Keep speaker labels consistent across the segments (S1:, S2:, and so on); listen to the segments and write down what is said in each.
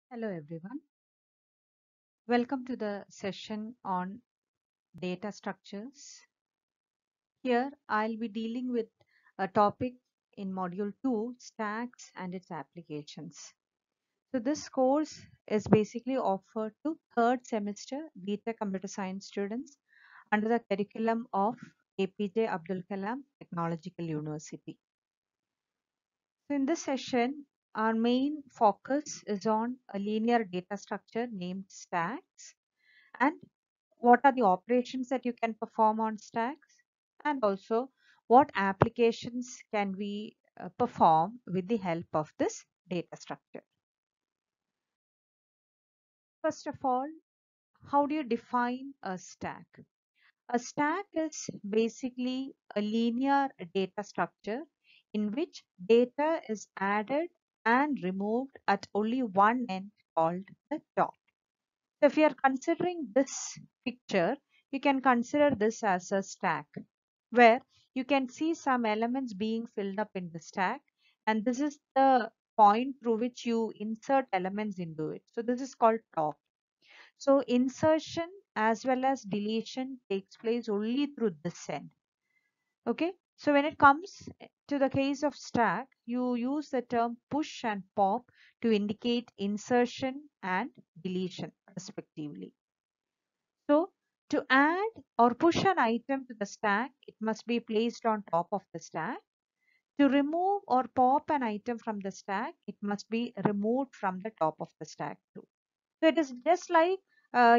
S1: Hello everyone. Welcome to the session on data structures. Here I'll be dealing with a topic in module 2, stacks and its applications. So this course is basically offered to third semester BTech Computer Science students under the curriculum of APJ Abdul Kalam Technological University. So in this session, our main focus is on a linear data structure named stacks and what are the operations that you can perform on stacks, and also what applications can we perform with the help of this data structure. First of all, how do you define a stack? A stack is basically a linear data structure in which data is added and removed at only one end called the top. So if you are considering this picture, you can consider this as a stack where you can see some elements being filled up in the stack, and this is the point through which you insert elements into it. So this is called top. So insertion as well as deletion takes place only through this end. Okay. So when it comes to the case of stack, you use the term push and pop to indicate insertion and deletion respectively. So to add or push an item to the stack, it must be placed on top of the stack. To remove or pop an item from the stack, it must be removed from the top of the stack too. So it is just like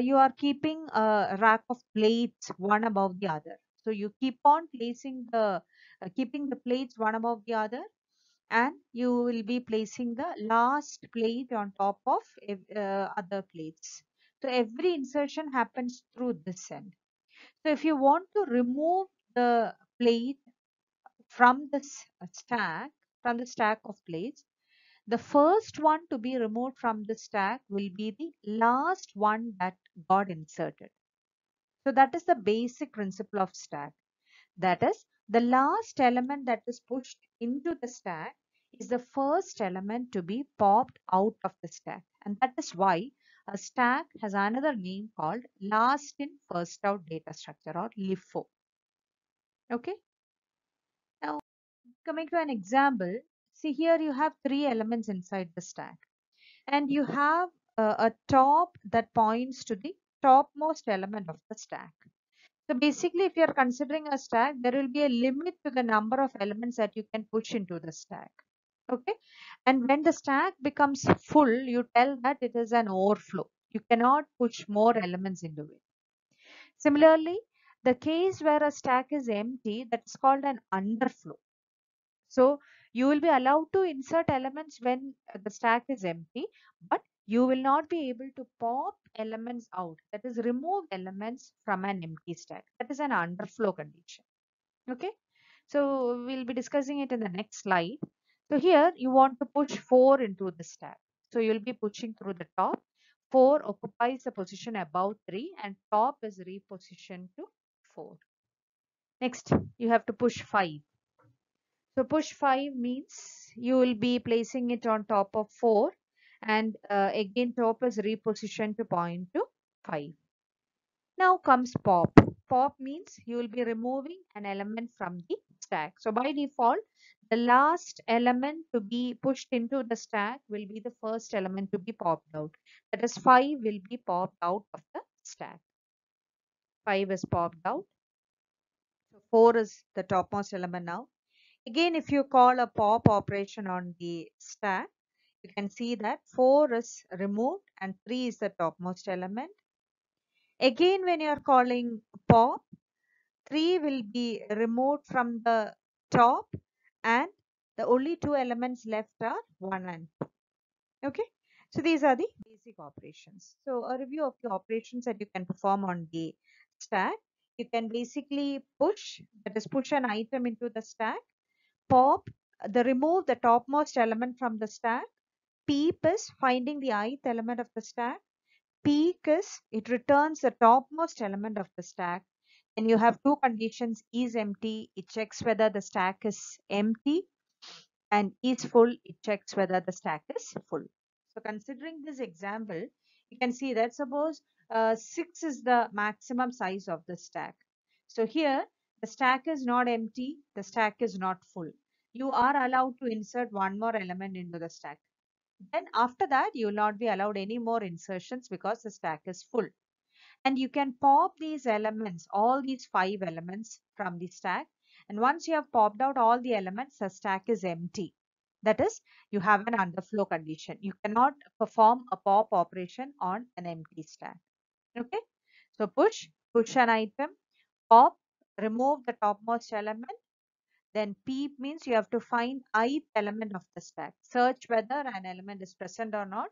S1: you are keeping a rack of plates one above the other. So you keep on placing keeping the plates one above the other, and you will be placing the last plate on top of other plates. So every insertion happens through this end. So if you want to remove the plate from this stack, from the stack of plates, the first one to be removed from the stack will be the last one that got inserted. So that is the basic principle of stack. That is, the last element that is pushed into the stack is the first element to be popped out of the stack. And that is why a stack has another name called last in first out data structure, or LIFO. Okay. Now, coming to an example, see here you have three elements inside the stack, and you have a top that points to the topmost element of the stack. So basically, if you are considering a stack, there will be a limit to the number of elements that you can push into the stack. Okay. And when the stack becomes full, you tell that it is an overflow. You cannot push more elements into it. Similarly, the case where a stack is empty, that is called an underflow. So you will be allowed to insert elements when the stack is empty, but you will not be able to pop elements out, that is remove elements from an empty stack. That is an underflow condition. Okay. So we'll be discussing it in the next slide. So here you want to push 4 into the stack. So you'll be pushing through the top. 4 occupies the position above 3 and top is repositioned to 4. Next, you have to push 5. So push 5 means you will be placing it on top of 4, and again top is repositioned to point to 5. Now comes pop. Pop means you will be removing an element from the stack. So by default, the last element to be pushed into the stack will be the first element to be popped out. That is 5 will be popped out of the stack. 5 is popped out. So 4 is the topmost element now. Again, if you call a pop operation on the stack, you can see that 4 is removed and 3 is the topmost element. Again, when you are calling pop, 3 will be removed from the top, and the only two elements left are 1 and 2. Okay. So these are the basic operations. So a review of the operations that you can perform on the stack. You can basically push, that is push an item into the stack. Pop, remove the topmost element from the stack. Peep is finding the ith element of the stack. Peek is it returns the topmost element of the stack. And you have two conditions: is empty, it checks whether the stack is empty, and is full, it checks whether the stack is full. So considering this example, you can see that suppose 6 is the maximum size of the stack. So here the stack is not empty, the stack is not full. You are allowed to insert one more element into the stack. Then after that, you will not be allowed any more insertions because the stack is full. And you can pop these elements, all these 5 elements from the stack. And once you have popped out all the elements, the stack is empty. That is, you have an underflow condition. You cannot perform a pop operation on an empty stack. Okay. So push an item, pop, remove the topmost element. Then peep means you have to find ith element of the stack. Search whether an element is present or not.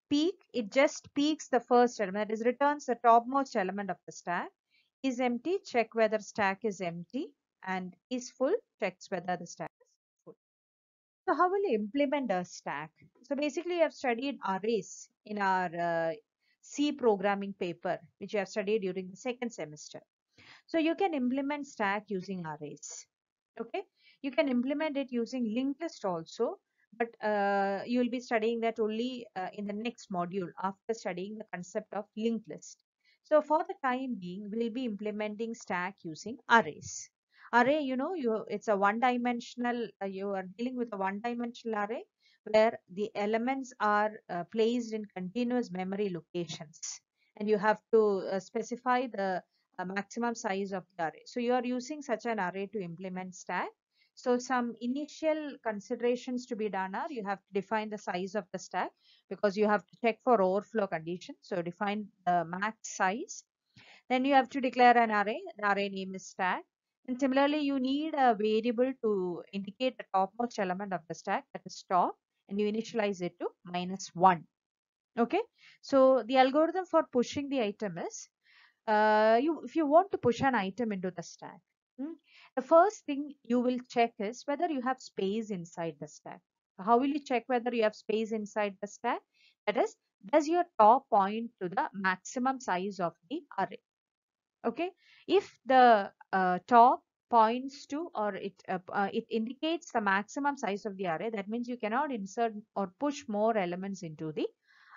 S1: Peek, it just peeks the first element, that is returns the topmost element of the stack. Is empty, check whether stack is empty, and is full, checks whether the stack is full. So how will you implement a stack? So basically, you have studied arrays in our C programming paper, which you have studied during the second semester. So you can implement stack using arrays. Okay, you can implement it using linked list also, but you will be studying that only in the next module after studying the concept of linked list. So for the time being, we'll be implementing stack using arrays. Array, it's a one-dimensional. You are dealing with a one-dimensional array where the elements are placed in continuous memory locations, and you have to specify the maximum size of the array. So you are using such an array to implement stack. So some initial considerations to be done are you have to define the size of the stack because you have to check for overflow condition. So define the max size. Then you have to declare an array. The array name is stack. And similarly, you need a variable to indicate the topmost element of the stack, that is top, and you initialize it to -1. Okay. So the algorithm for pushing the item is if you want to push an item into the stack, the first thing you will check is whether you have space inside the stack. How will you check whether you have space inside the stack? That is, does your top point to the maximum size of the array? Okay, if the top points to or it indicates the maximum size of the array, that means you cannot insert or push more elements into the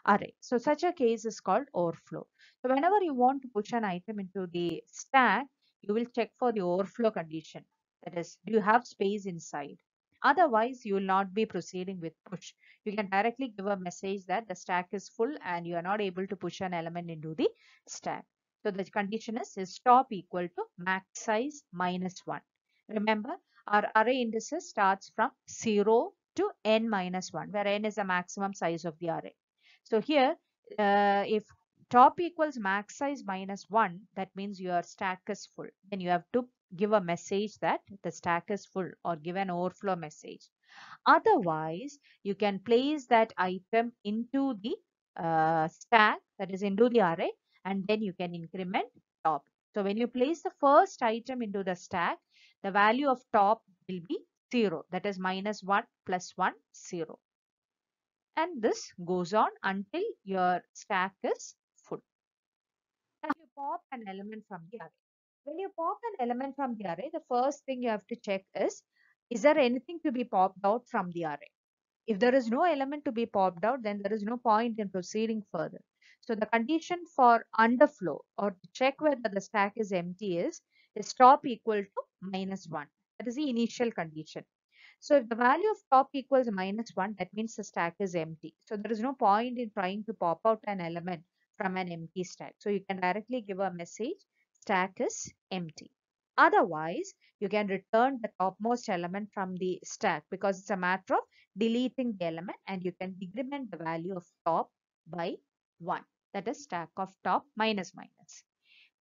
S1: array. So such a case is called overflow. So whenever you want to push an item into the stack, you will check for the overflow condition. That is, do you have space inside? Otherwise, you will not be proceeding with push. You can directly give a message that the stack is full and you are not able to push an element into the stack. So the condition is top equal to max size -1. Remember, our array indices starts from 0 to n minus 1, where n is the maximum size of the array. So here, if top equals max size -1, that means your stack is full. Then you have to give a message that the stack is full or give an overflow message. Otherwise, you can place that item into the stack, that is into the array, and then you can increment top. So when you place the first item into the stack, the value of top will be 0. That is -1 plus 1, 0. And this goes on until your stack is full. Now you pop an element from the array. When you pop an element from the array, the first thing you have to check is there anything to be popped out from the array? If there is no element to be popped out, then there is no point in proceeding further. So the condition for underflow or to check whether the stack is empty is top equal to -1. That is the initial condition. So if the value of top equals -1, that means the stack is empty. So there is no point in trying to pop out an element from an empty stack. So you can directly give a message, stack is empty. Otherwise, you can return the topmost element from the stack because it's a matter of deleting the element, and you can decrement the value of top by 1. That is stack of top minus minus.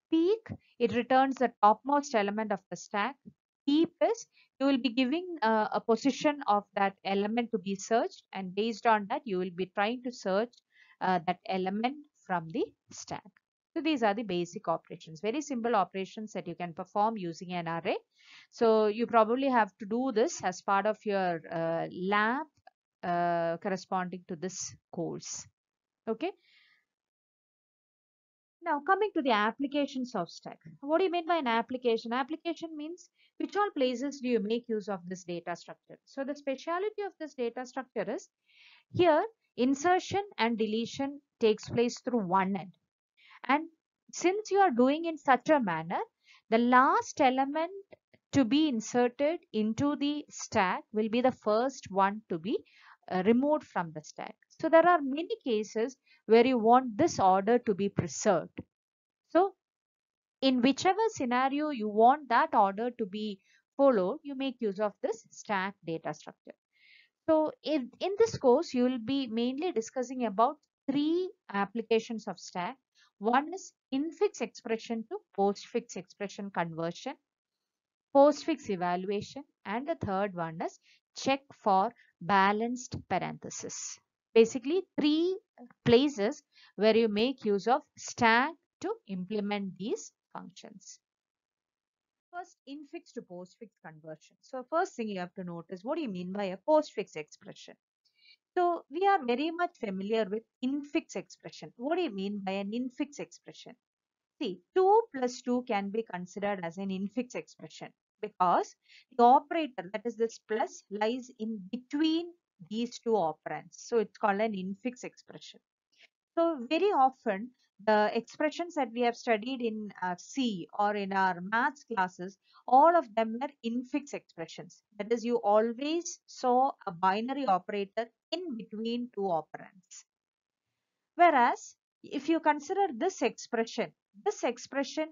S1: Peek, it returns the topmost element of the stack. Peep is you will be giving a position of that element to be searched, and based on that you will be trying to search that element from the stack. So these are the basic operations, very simple operations that you can perform using an array. So you probably have to do this as part of your lab corresponding to this course. Okay. Now coming to the applications of stack. What do you mean by an application? Application means which all places do you make use of this data structure. So the speciality of this data structure is here Insertion and deletion takes place through one end. And since you are doing in such a manner, the last element to be inserted into the stack will be the first one to be removed from the stack. So there are many cases where you want this order to be preserved. So in whichever scenario you want that order to be followed, you make use of this stack data structure. So in this course, you will be mainly discussing about three applications of stack. One is infix expression to postfix expression conversion, postfix evaluation, and the third one is check for balanced parenthesis. Basically, three places where you make use of stack to implement these functions. First, infix to postfix conversion. So first thing you have to notice, what do you mean by a postfix expression? So we are very much familiar with infix expression. What do you mean by an infix expression? See, 2 plus 2 can be considered as an infix expression because the operator, that is this plus, lies in between these two operands. So it's called an infix expression. So very often the expressions that we have studied in C or in our maths classes, all of them were infix expressions. That is, you always saw a binary operator in between two operands. Whereas, if you consider this expression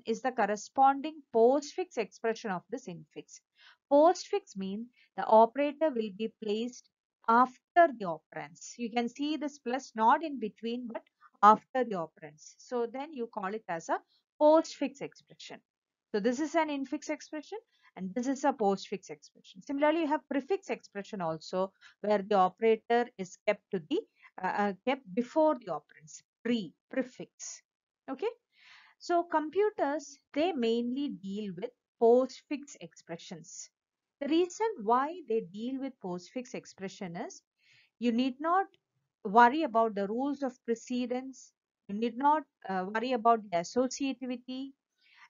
S1: is the corresponding postfix expression of this infix. Postfix means the operator will be placed after the operands. You can see this plus not in between but after the operands. So then you call it as a postfix expression. So this is an infix expression and this is a postfix expression. Similarly, you have prefix expression also where the operator is kept to the kept before the operands, prefix. Okay. So computers, they mainly deal with postfix expressions. The reason why they deal with postfix expression is you need not worry about the rules of precedence. You need not worry about the associativity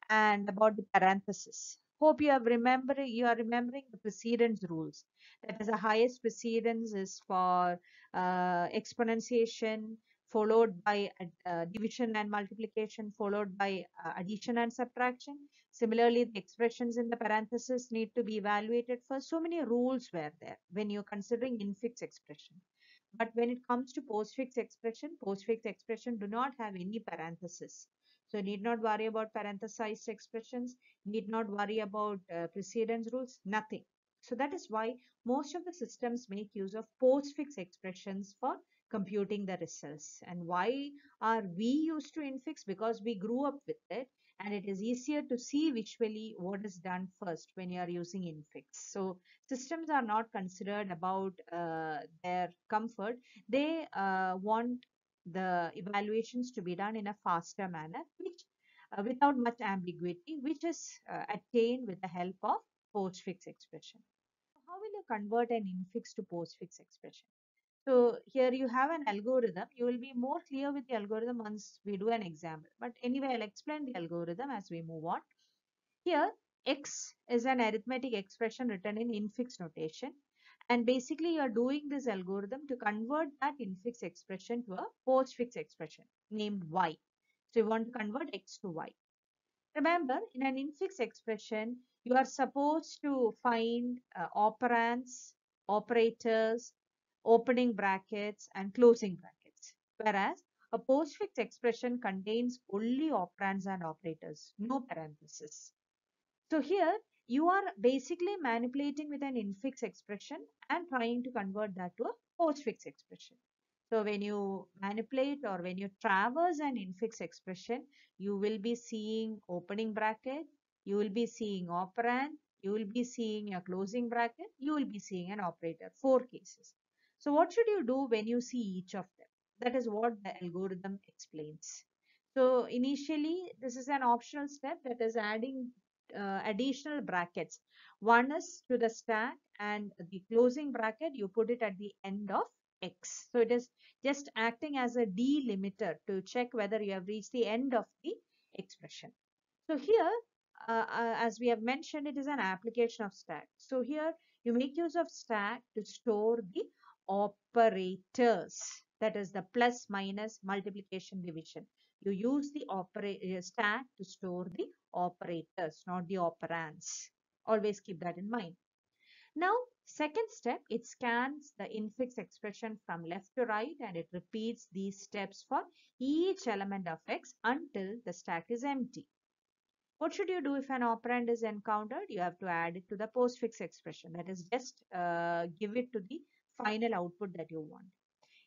S1: and about the parenthesis. Hope you are remembering the precedence rules. That is, the highest precedence is for exponentiation, followed by division and multiplication, followed by addition and subtraction. Similarly, the expressions in the parenthesis need to be evaluated first. So many rules were there when you're considering infix expression. But when it comes to postfix expression do not have any parenthesis. So need not worry about parenthesized expressions, need not worry about precedence rules, nothing. So that is why most of the systems make use of postfix expressions for computing the results. And why are we used to infix? Because we grew up with it and it is easier to see visually what is done first when you are using infix. So systems are not considered about their comfort. They want the evaluations to be done in a faster manner, which without much ambiguity, which is attained with the help of postfix expression. How will you convert an infix to postfix expression? So here you have an algorithm. You will be more clear with the algorithm once we do an example. But anyway, I'll explain the algorithm as we move on. Here, x is an arithmetic expression written in infix notation. And basically, you're doing this algorithm to convert that infix expression to a postfix expression named y. So you want to convert x to y. Remember, in an infix expression, you are supposed to find operands, operators, opening brackets, and closing brackets. Whereas a postfix expression contains only operands and operators, no parentheses. So here you are basically manipulating with an infix expression and trying to convert that to a postfix expression. So when you manipulate or when you traverse an infix expression, you will be seeing opening bracket, you will be seeing operand, you will be seeing a closing bracket, you will be seeing an operator, 4 cases. So what should you do when you see each of them? That is what the algorithm explains. So initially, this is an optional step, that is adding additional brackets. One is to the stack and the closing bracket, you put it at the end of x. So it is just acting as a delimiter to check whether you have reached the end of the expression. So here, as we have mentioned, it is an application of stack. So here you make use of stack to store the operators. that is the plus, minus, multiplication, division. You use the stack to store the operators, not the operands. Always keep that in mind. Now, second step, it scans the infix expression from left to right and it repeats these steps for each element of x until the stack is empty. What should you do if an operand is encountered? You have to add it to the postfix expression. That is, just give it to the final output that you want.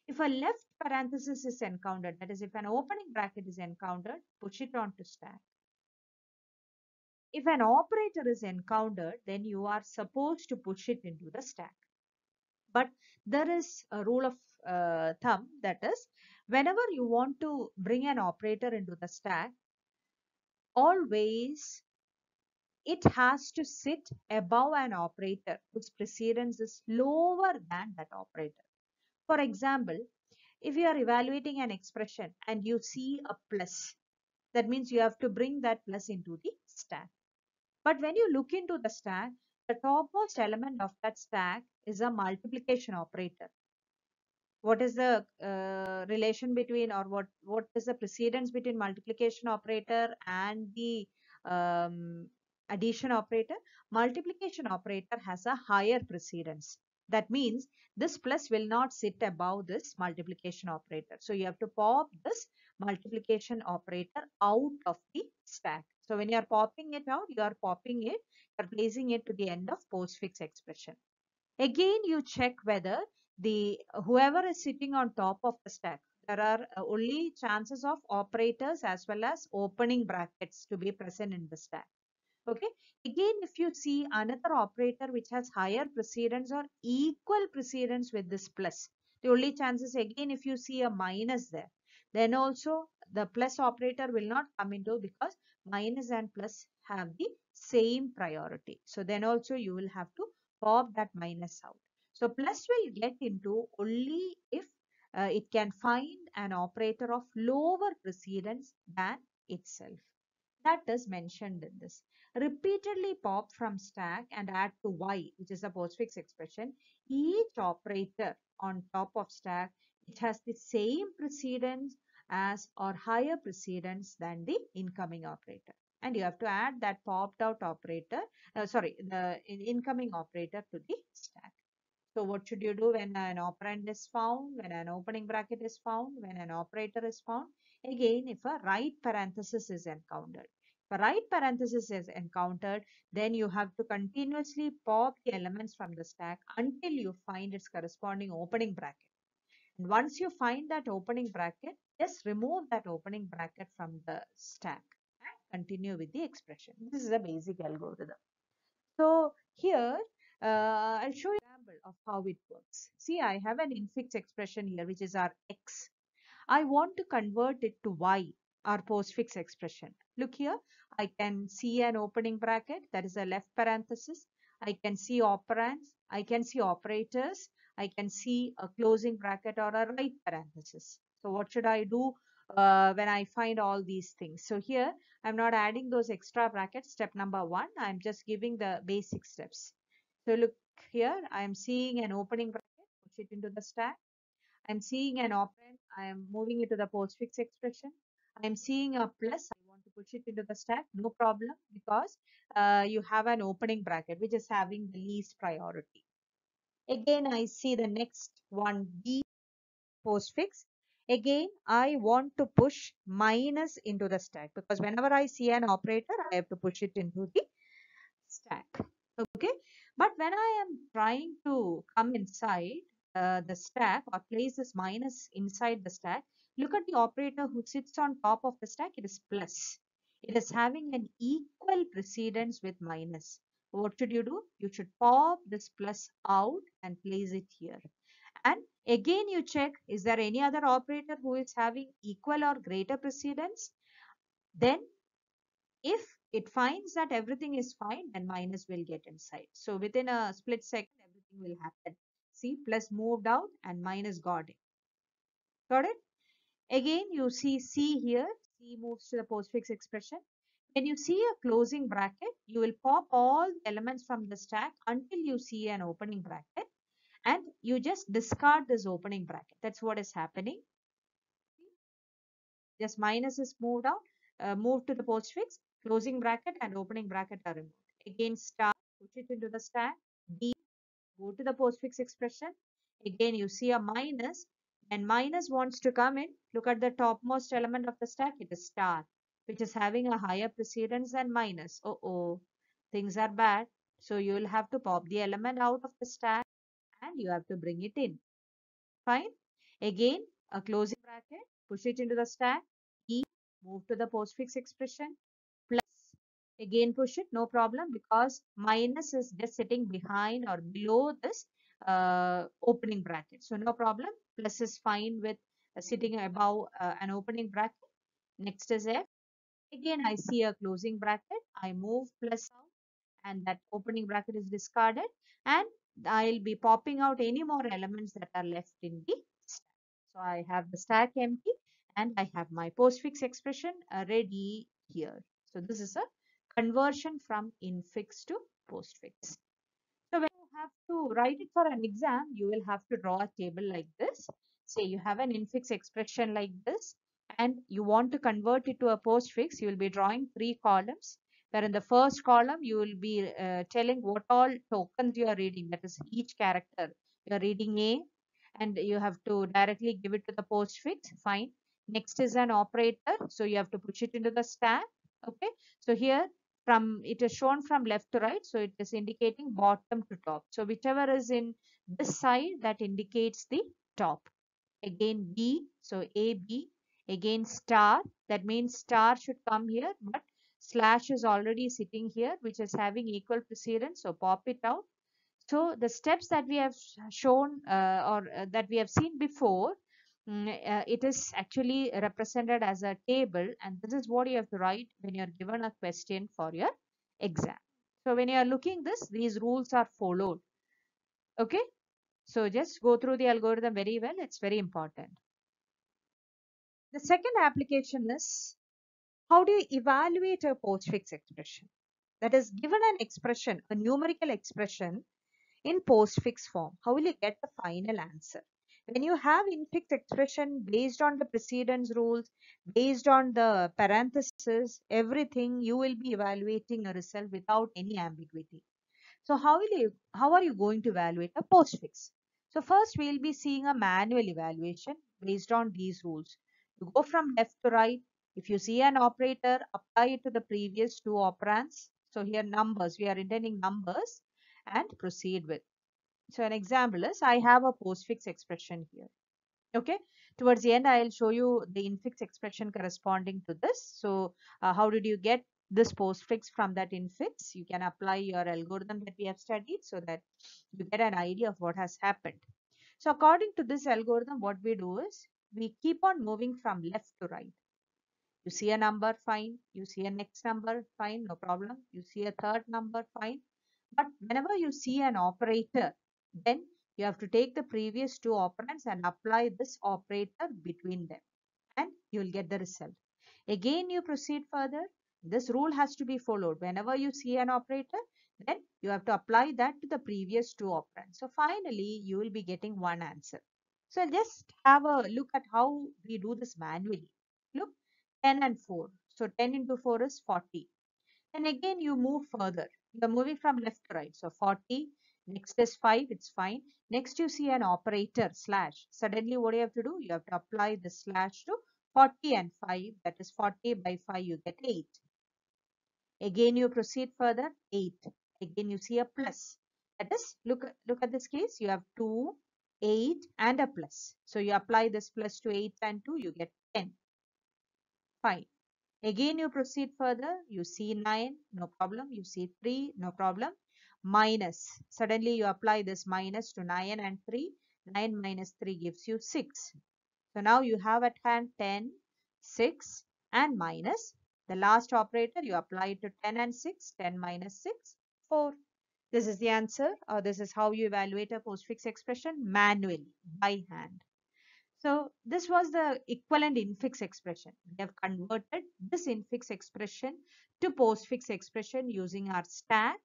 S1: If a left parenthesis is encountered, that is, if an opening bracket is encountered, push it onto stack. If an operator is encountered, then you are supposed to push it into the stack. But there is a rule of thumb, that is, whenever you want to bring an operator into the stack, always it has to sit above an operator whose precedence is lower than that operator. For example, if you are evaluating an expression and you see a plus, that means you have to bring that plus into the stack. But when you look into the stack, the topmost element of that stack is a multiplication operator. What is the relation between, or what is the precedence between multiplication operator and the um, addition operator? Multiplication operator has a higher precedence. That means this plus will not sit above this multiplication operator. So you have to pop this multiplication operator out of the stack. So when you are popping it out, you are popping it, you are placing it to the end of postfix expression. Again, you check whether the whoever is sitting on top of the stack, there are only chances of operators as well as opening brackets to be present in the stack. Okay. Again, if you see another operator which has higher precedence or equal precedence with this plus, the only chances again if you see a minus there, then also the plus operator will not come into, because minus and plus have the same priority. So then also you will have to pop that minus out. So plus will get into only if it can find an operator of lower precedence than itself. That is mentioned in this. Repeatedly pop from stack and add to y, which is a postfix expression. Each operator on top of stack, it has the same precedence as or higher precedence than the incoming operator. And you have to add that popped out operator, the incoming operator to the stack. So what should you do when an operand is found, when an opening bracket is found, when an operator is found? Again, if a right parenthesis is encountered. If a right parenthesis is encountered, then you have to continuously pop the elements from the stack until you find its corresponding opening bracket. And once you find that opening bracket, just remove that opening bracket from the stack and continue with the expression. This is a basic algorithm. So here, I'll show you an example of how it works. See, I have an infix expression here, which is our x. I want to convert it to y, our postfix expression. Look here, I can see an opening bracket, that is a left parenthesis. I can see operands, I can see operators, I can see a closing bracket or a right parenthesis. So what should I do when I find all these things? So here, I'm not adding those extra brackets. Step number 1, I'm just giving the basic steps. So look here, I'm seeing an opening bracket, push it into the stack. I'm seeing an operand, I am moving it to the postfix expression. I'm seeing a plus, I want to push it into the stack, no problem, because you have an opening bracket which is having the least priority. Again, I see the next one, B postfix. Again, I want to push minus into the stack, because whenever I see an operator, I have to push it into the stack. Okay, but when I am trying to come inside the stack or place this minus inside the stack, look at the operator who sits on top of the stack. It is plus. It is having an equal precedence with minus. What should you do? You should pop this plus out and place it here. And again, you check, is there any other operator who is having equal or greater precedence? Then if it finds that everything is fine, then minus will get inside. So within a split second, everything will happen. See, plus moved out and minus got it. Got it? Again, you see C here. C moves to the postfix expression. When you see a closing bracket, you will pop all the elements from the stack until you see an opening bracket. And you just discard this opening bracket. That's what is happening. Just minus is moved out, moved to the postfix, closing bracket and opening bracket are removed. Again, star, push it into the stack, D, go to the postfix expression. Again, you see a minus, and minus wants to come in. Look at the topmost element of the stack, it is star, which is having a higher precedence than minus. Oh, things are bad. So you will have to pop the element out of the stack and you have to bring it in. Fine. Again, a closing bracket, push it into the stack, E, move to the postfix expression, plus, again push it, no problem, because minus is just sitting behind or below this opening bracket. So no problem, plus is fine with sitting above an opening bracket. Next is F. Again, I see a closing bracket, I move plus out and that opening bracket is discarded, and I'll be popping out any more elements that are left in the stack. So I have the stack empty and I have my postfix expression ready here. So this is a conversion from infix to postfix. So when you have to write it for an exam, you will have to draw a table like this. Say you have an infix expression like this and you want to convert it to a postfix, you will be drawing 3 columns, where in the first column you will be telling what all tokens you are reading, that is each character. You are reading A and you have to directly give it to the postfix, fine. Next is an operator, so you have to push it into the stack. Okay, so here from it is shown from left to right, so it is indicating bottom to top. So whichever is in this side, that indicates the top. Again B, so A B, again star, that means star should come here, but slash is already sitting here, which is having equal precedence, so pop it out. So the steps that we have shown or that we have seen before, it is actually represented as a table, and this is what you have to write when you are given a question for your exam. So when you are looking this, these rules are followed. Okay, so just go through the algorithm very well. It's very important. The second application is, how do you evaluate a postfix expression? That is, given an expression, a numerical expression in postfix form, how will you get the final answer? When you have infix expression based on the precedence rules, based on the parentheses, everything, you will be evaluating a result without any ambiguity. So how are you going to evaluate a postfix? So first we'll be seeing a manual evaluation based on these rules. You go from left to right. If you see an operator, apply it to the previous 2 operands. So here numbers, we are intending numbers, and proceed with. So an example is, I have a postfix expression here. Okay, towards the end I'll show you the infix expression corresponding to this. So how did you get this postfix from that infix? You can apply your algorithm that we have studied so that you get an idea of what has happened. So according to this algorithm, what we do is we keep on moving from left to right. You see a number, fine. You see a next number, fine, no problem. You see a third number, fine. But whenever you see an operator, then you have to take the previous 2 operands and apply this operator between them, and you will get the result. Again, you proceed further. This rule has to be followed. Whenever you see an operator, then you have to apply that to the previous 2 operands. So finally, you will be getting one answer. So just have a look at how we do this manually. Look, 10 and 4. So 10 into 4 is 40. And again, you move further. You're moving from left to right. So 40, next is 5, it's fine. Next, you see an operator, slash. Suddenly, what do you have to do? You have to apply the slash to 40 and 5. That is 40 by 5, you get 8. Again, you proceed further, 8. Again, you see a plus. That is, look at this case. You have 2, 8, and a plus. So you apply this plus to 8 and 2, you get 10. Fine. Again, you proceed further. You see 9, no problem. You see 3, no problem. Minus. Suddenly, you apply this minus to 9 and 3. 9 minus 3 gives you 6. So now you have at hand 10, 6, and minus. The last operator, you apply it to 10 and 6. 10 minus 6, 4. This is the answer, or this is how you evaluate a postfix expression manually, by hand. So this was the equivalent infix expression. We have converted this infix expression to postfix expression using our stack.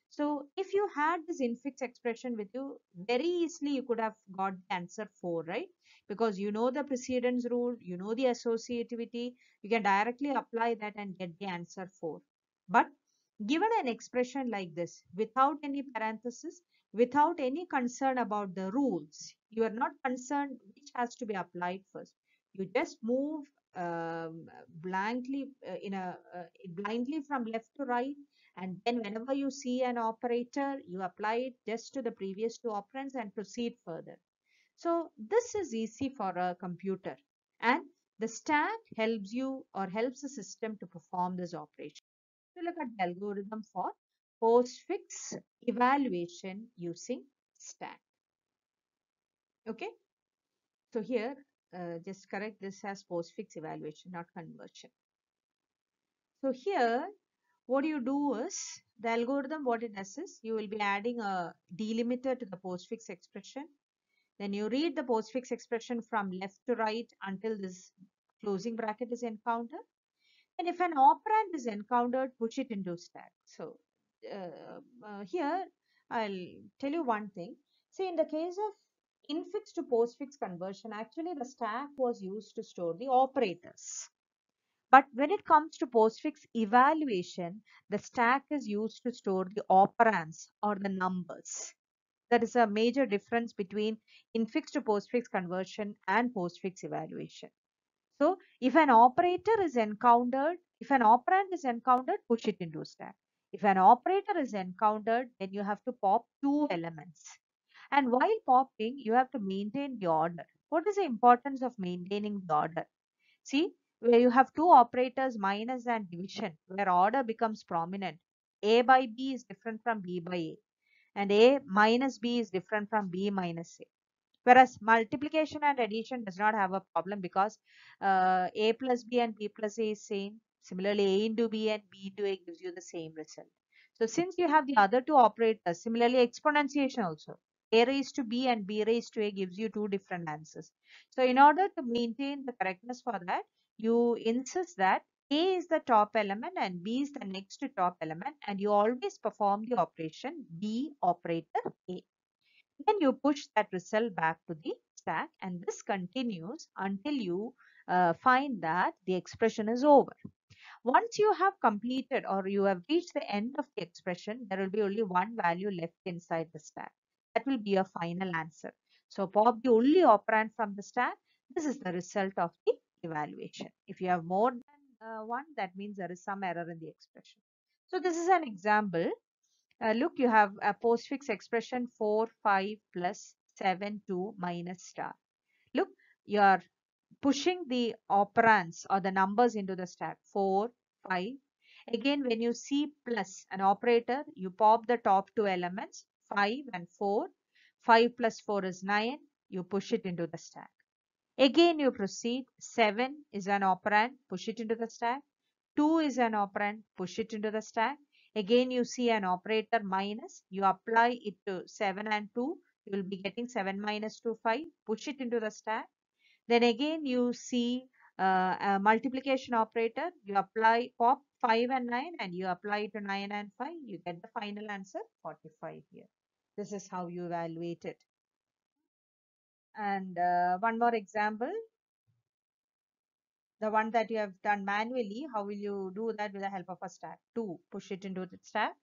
S1: So if you had this infix expression with you, very easily you could have got the answer 4, right? Because you know the precedence rule, you know the associativity, you can directly apply that and get the answer 4. But given an expression like this, without any parenthesis, without any concern about the rules, you are not concerned which has to be applied first. You just move blankly blindly from left to right, and then whenever you see an operator, you apply it just to the previous two operands and proceed further. So this is easy for a computer, and the stack helps you or helps the system to perform this operation. So look at the algorithm for postfix evaluation using stack. Okay, so here just correct this as postfix evaluation, not conversion. So here what you do is, the algorithm, what it does is, you will be adding a delimiter to the postfix expression. Then you read the postfix expression from left to right until this closing bracket is encountered. And if an operand is encountered, push it into stack. So here I'll tell you one thing. See, in the case of infix to postfix conversion, actually the stack was used to store the operators. But when it comes to postfix evaluation, the stack is used to store the operands or the numbers. That is a major difference between infix to postfix conversion and postfix evaluation. So if an operator is encountered, if an operand is encountered, push it into stack. If an operator is encountered, then you have to pop two elements. And while popping, you have to maintain the order. What is the importance of maintaining the order? See, where you have two operators, minus and division, where order becomes prominent. A by B is different from B by A, and A minus B is different from B minus A. Whereas multiplication and addition does not have a problem because A plus B and B plus A is same. Similarly, A into B and B into A gives you the same result. So since you have the other two operators, similarly exponentiation also, A raised to B and B raised to A gives you two different answers. So in order to maintain the correctness for that, you insist that A is the top element and B is the next to top element, and you always perform the operation B operator A. Then you push that result back to the stack, and this continues until you find that the expression is over. Once you have completed or you have reached the end of the expression, there will be only one value left inside the stack. That will be your final answer. So pop the only operand from the stack. This is the result of the evaluation. If you have more than one, that means there is some error in the expression. So this is an example. Look, you have a postfix expression 4, 5 plus 7, 2 minus star. Look, you are pushing the operands or the numbers into the stack 4, 5. Again, when you see plus an operator, you pop the top two elements 5 and 4. 5 plus 4 is 9. You push it into the stack. Again, you proceed. 7 is an operand, push it into the stack. 2 is an operand, push it into the stack. Again, you see an operator minus, you apply it to 7 and 2, you will be getting 7 minus 2, 5, push it into the stack. Then again, you see a multiplication operator, you apply pop 5 and 9 and you apply it to 9 and 5, you get the final answer 45 here. This is how you evaluate it. And one more example. The one that you have done manually, how will you do that with the help of a stack? 2, push it into the stack.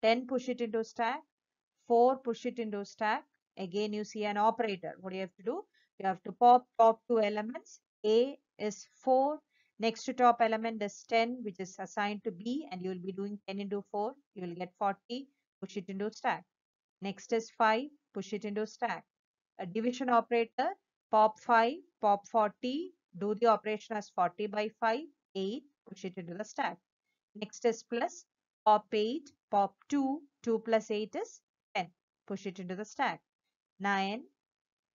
S1: 10, push it into stack. 4, push it into stack. Again, you see an operator. What do you have to do? You have to pop top two elements. A is 4. Next to top element is 10, which is assigned to B, and you will be doing 10 into 4. You will get 40. Push it into stack. Next is 5. Push it into stack. A division operator, pop 5, pop 40, do the operation as 40 by 5, 8, push it into the stack. Next is plus, pop 8, pop 2, 2 plus 8 is 10, push it into the stack. 9,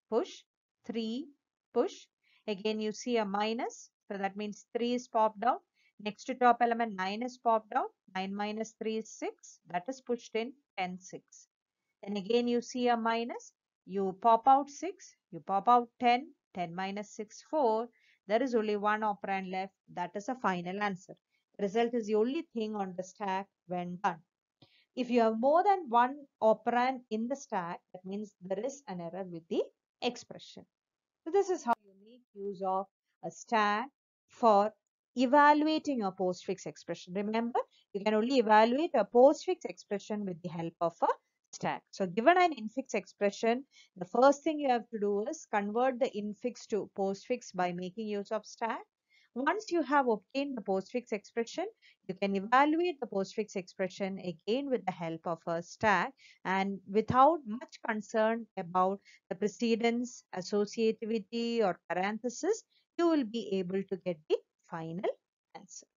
S1: push, 3, push. Again you see a minus, so that means 3 is popped out. Next to top element 9 is popped out, 9 minus 3 is 6, that is pushed in, 10, 6. Then again you see a minus, you pop out 6, you pop out 10, 10 minus 6, 4. There is only one operand left, that is a final answer. The result is the only thing on the stack when done. If you have more than one operand in the stack, that means there is an error with the expression. So this is how you make use of a stack for evaluating a postfix expression. Remember, you can only evaluate a postfix expression with the help of a stack. So given an infix expression, the first thing you have to do is convert the infix to postfix by making use of stack. Once you have obtained the postfix expression, you can evaluate the postfix expression again with the help of a stack, and without much concern about the precedence, associativity, or parenthesis, you will be able to get the final answer.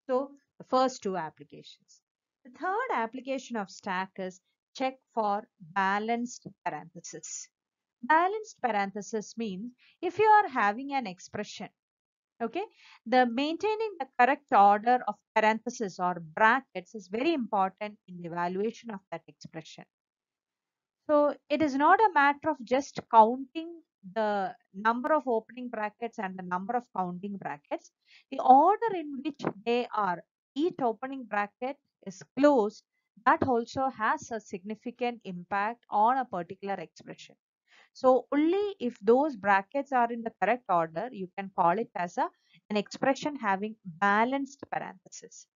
S1: So, the first two applications. The third application of stack is check for balanced parenthesis. Balanced parenthesis means if you are having an expression, okay, the maintaining the correct order of parenthesis or brackets is very important in the evaluation of that expression. So it is not a matter of just counting the number of opening brackets and the number of counting brackets. The order in which they are, each opening bracket is closed, that also has a significant impact on a particular expression. So only if those brackets are in the correct order, you can call it as an expression having balanced parenthesis.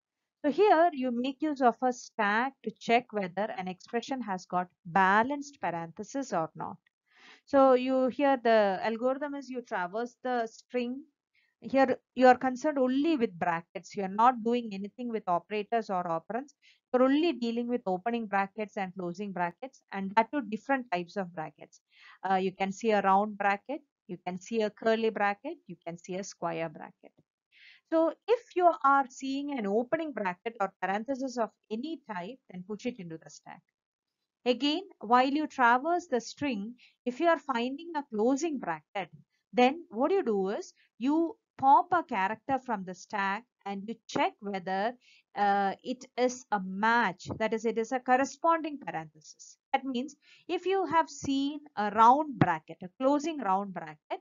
S1: So here you make use of a stack to check whether an expression has got balanced parenthesis or not. So you here the algorithm is you traverse the string. Here you are concerned only with brackets. You are not doing anything with operators or operands. You're only dealing with opening brackets and closing brackets, and that too different types of brackets. You can see a round bracket, you can see a curly bracket, you can see a square bracket. So if you are seeing an opening bracket or parenthesis of any type, then push it into the stack. Again, while you traverse the string, if you are finding a closing bracket, then what you do is you pop a character from the stack and you check whether it is a match, that is, it is a corresponding parenthesis. That means if you have seen a round bracket, a closing round bracket,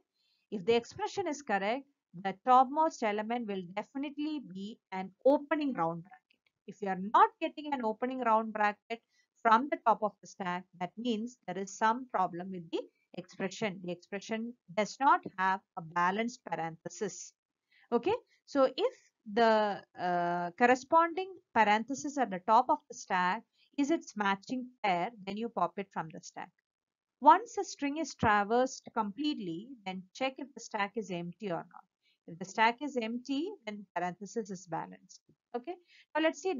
S1: if the expression is correct, the topmost element will definitely be an opening round bracket. If you are not getting an opening round bracket from the top of the stack, that means there is some problem with the expression. The expression does not have a balanced parenthesis. Okay, so if the corresponding parenthesis at the top of the stack is its matching pair, then you pop it from the stack. Once a string is traversed completely, then check if the stack is empty or not. If the stack is empty, then parenthesis is balanced. Okay. Now let's see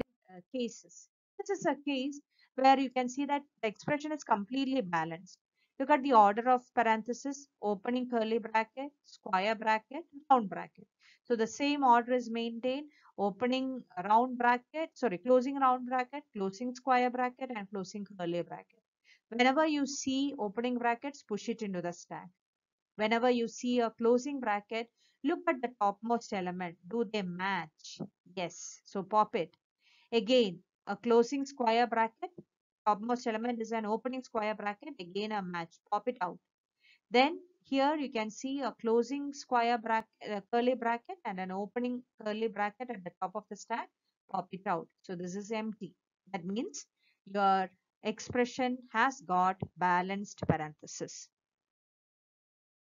S1: cases. This is a case where you can see that the expression is completely balanced. Look at the order of parenthesis: opening curly bracket, square bracket, round bracket. So the same order is maintained: opening round bracket, sorry, closing round bracket, closing square bracket, and closing curly bracket. Whenever you see opening brackets, push it into the stack. Whenever you see a closing bracket, look at the topmost element. Do they match? Yes. So pop it. Again, a closing square bracket. Topmost element is an opening square bracket. Again, a match. Pop it out. Then here you can see a closing square bracket, curly bracket, and an opening curly bracket at the top of the stack. Pop it out. So this is empty. That means your expression has got balanced parenthesis.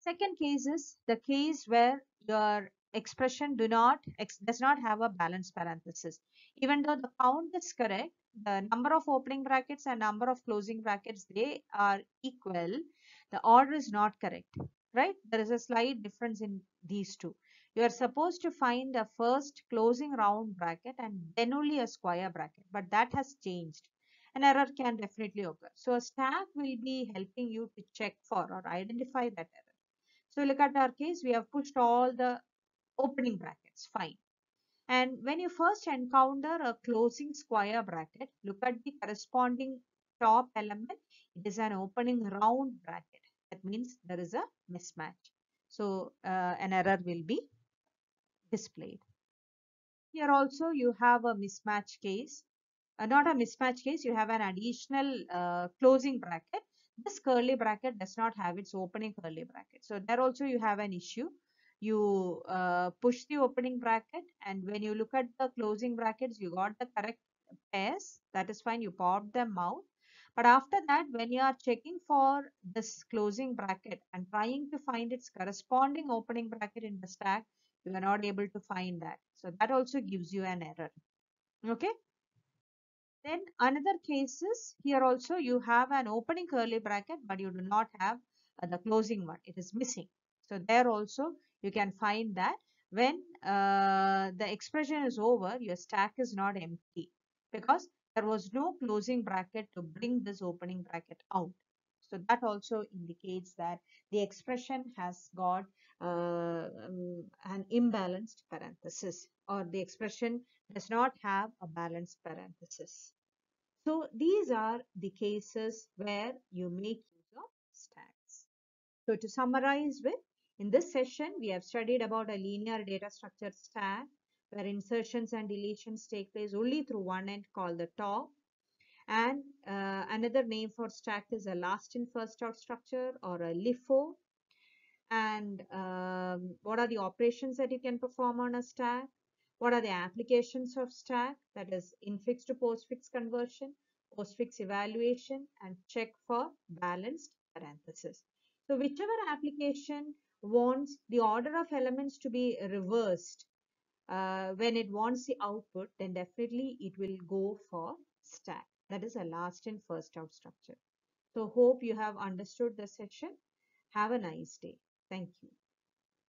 S1: Second case is the case where your expression does not have a balanced parenthesis. Even though the count is correct, the number of opening brackets and number of closing brackets, they are equal. The order is not correct, right? There is a slight difference in these two. You are supposed to find a first closing round bracket and then only a square bracket, but that has changed. An error can definitely occur. So a stack will be helping you to check for or identify that error. So look at our case, we have pushed all the opening brackets, fine. And when you first encounter a closing square bracket, look at the corresponding top element. It is an opening round bracket. That means there is a mismatch. So an error will be displayed. Here also you have a mismatch case. Not a mismatch case, you have an additional closing bracket. This curly bracket does not have its opening curly bracket. So there also you have an issue. You push the opening bracket, and when you look at the closing brackets, you got the correct pairs, that is fine, you pop them out. But after that, when you are checking for this closing bracket and trying to find its corresponding opening bracket in the stack, you are not able to find that. So that also gives you an error. Okay. Then another case is here also you have an opening curly bracket, but you do not have the closing one. It is missing. So there also you can find that when the expression is over, your stack is not empty because there was no closing bracket to bring this opening bracket out. So that also indicates that the expression has got an imbalanced parenthesis, or the expression does not have a balanced parenthesis. So these are the cases where you make use of stacks. So to summarize with, in this session, we have studied about a linear data structure stack where insertions and deletions take place only through one end called the top. And another name for stack is a last in first out structure or a LIFO. And what are the operations that you can perform on a stack? What are the applications of stack? That is infix to postfix conversion, postfix evaluation, and check for balanced parenthesis. So whichever application wants the order of elements to be reversed when it wants the output, then definitely it will go for stack. That is a last in first out structure. So hope you have understood this section. Have a nice day. Thank you.